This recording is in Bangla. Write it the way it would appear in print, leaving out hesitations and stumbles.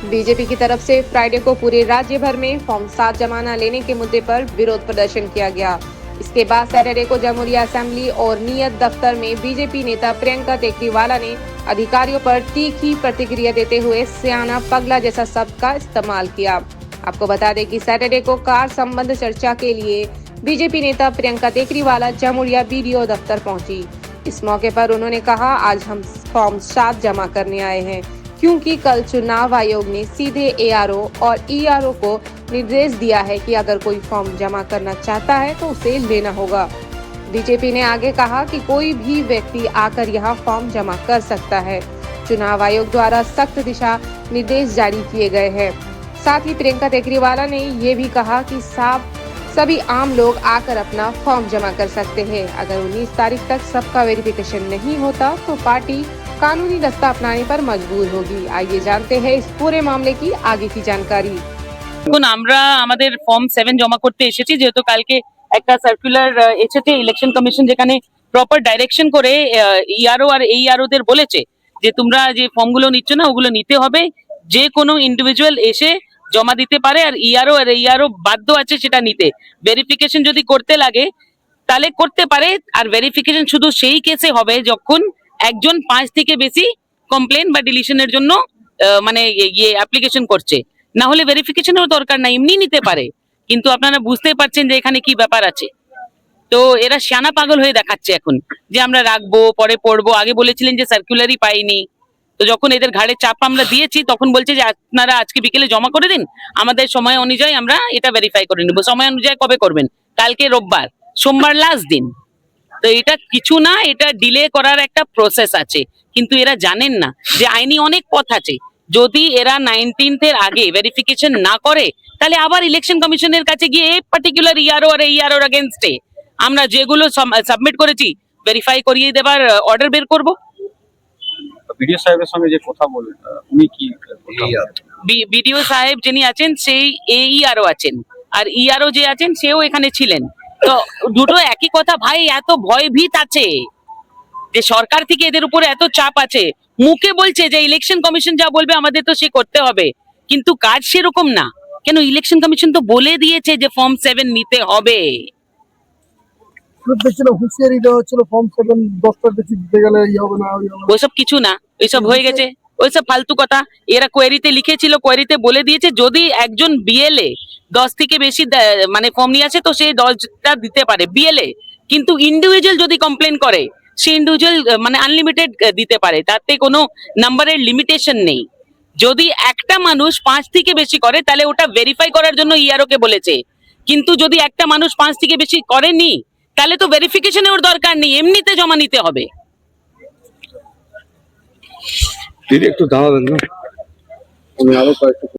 बीजेपी की तरफ से फ्राइडे को पूरे राज्य भर में फॉर्म 7 जमा न लेने के मुद्दे पर विरोध प्रदर्शन किया गया। इसके बाद सैटरडे को जमहूरिया असेंबली और नियत दफ्तर में बीजेपी नेता प्रियंका टेकरीवाला ने अधिकारियों पर तीखी प्रतिक्रिया देते हुए सियाना पगला जैसा शब्द का इस्तेमाल किया। आपको बता दें कि सैटरडे को कार संबंध चर्चा के लिए बीजेपी नेता प्रियंका टेकरीवाला जमहूरिया बीडीओ दफ्तर पहुंची। इस मौके पर उन्होंने कहा, आज हम फॉर्म 7 जमा करने आए हैं क्योंकि कल चुनाव आयोग ने सीधे एआरओ और ईआरओ को निर्देश दिया है कि अगर कोई फॉर्म जमा करना चाहता है तो उसे लेना होगा। बीजेपी ने आगे कहा कि कोई भी व्यक्ति आकर यहां फॉर्म जमा कर सकता है। चुनाव आयोग द्वारा सख्त दिशा निर्देश जारी किए गए हैं। साथ ही प्रियंका टेकरीवाला ने ये भी कहा कि सभी आम लोग आकर अपना फॉर्म जमा कर सकते हैं। अगर 19 तारीख तक सबका वेरिफिकेशन नहीं होता तो पार्टी कानूनी रास्ता अपनाने पर मजबूर होगी। आइए जानते हैं इस पूरे मामले की आगे की जानकारी। আমরা আমাদের ফর্ম 7 জমা করতে এসেছি, যেহেতু কালকে একটা সার্কুলার এসেছে ইলেকশন কমিশন, যেখানে প্রপার ডাইরেকশন করে ইআরও আর এইআরও দের বলেছে যে তোমরা যে ফর্মগুলো নিচ্ছ না ওগুলো নিতে হবে, যে কোনো ইন্ডিভিজুয়াল এসে জমা দিতে পারে, আর ইআরও আর এইআরও বাধ্য আছে সেটা নিতে। ভেরিফিকেশন যদি করতে লাগে তাহলে করতে পারে, আর ভেরিফিকেশন শুধু সেই কেসে হবে যখন একজন 5 থেকে বেশি কমপ্লেন বা ডিলিশনের জন্য মানে ইয়ে অ্যাপ্লিকেশন করছে, না হলে ভেরিফিকেশনের দরকার নাই, এমনি নিতে পারে। কিন্তু আপনারা বুঝতেই পারছেন যে এখানে কি ব্যাপার আছে। তো এরা শানা পাগল হয়ে দেখাচ্ছে এখন যে আমরা রাখবো, পরে পড়বো। আগে বলেছিলেন যে সার্কুলারই পাইনি, তো যখন এদের ঘাড়ে চাপ আমরা দিয়েছি তখন বলছে যে আপনারা আজকে বিকেলে জমা করে দিন, আমাদের সময় অনুযায়ী আমরা এটা ভেরিফাই করে নেবো। সময় অনুযায়ী কবে করবেন? কালকে রোববার, সোমবার লাস্ট দিন। তো এটা কিছু না, এটা ডিলে করার একটা প্রসেস আছে, কিন্তু এরা জানেন না যে আইনি অনেক পথ আছে। যদি এরা 19th এর আগে ভেরিফিকেশন না করে তাহলে আবার ইলেকশন কমিশনের কাছে গিয়ে এই পার্টিকুলার ইআরও আর এইআরওর এগেইনস্টে আমরা যেগুলো সাবমিট করেছি ভেরিফাই করিয়ে দেবার অর্ডার বের করব। বিডিও সাহেবের সঙ্গে যে কথা বলেন উনি কি বিডিও সাহেব যিনি আছেন সেই এইআরও আছেন, আর ইআরও যে আছেন সেও এখানে ছিলেন। তো দুটো একই কথা ভাই, এত ভয়ভীত আছে যে সরকার থেকে এদের উপরে এত চাপ আছে। মুখে বলছে যে ইলেকশন কমিশন যা বলবে আমাদের তো সে করতে হবে, কিন্তু কাজ সেরকম না। কেন? ইলেকশন কমিশন তো বলে দিয়েছে যে ফর্ম 7 নিতে হবে। ওইসব কিছু না, ওইসব হয়ে গেছে, ওইসব ফালতু কথা। এরা কোয়েরিতে লিখেছিল, কোয়েরিতে বলে দিয়েছে যদি একজন বিএলএ 10 থেকে বেশি মানে ফর্ম নিয়ে আসে তো সে 10টা দিতে পারে বিএলএ, কিন্তু ইন্ডিভিজুয়াল যদি কমপ্লেন করে সে ইন্ডিভিজুয়াল মানে আনলিমিটেড দিতে পারে, তাতে কোনো নাম্বারের লিমিটেশন নেই। যদি একটা মানুষ 5 থেকে বেশি করে তাহলে ওটা ভেরিফাই করার জন্য ইআরও কে বলেছে, কিন্তু যদি একটা মানুষ 5 থেকে বেশি করেনি তাহলে তো ভেরিফিকেশনের দরকার নেই, এমনিতে জমা নিতে হবে। দিদি একটু দাঁড়াবেন না, আমি আরো কয়েকটা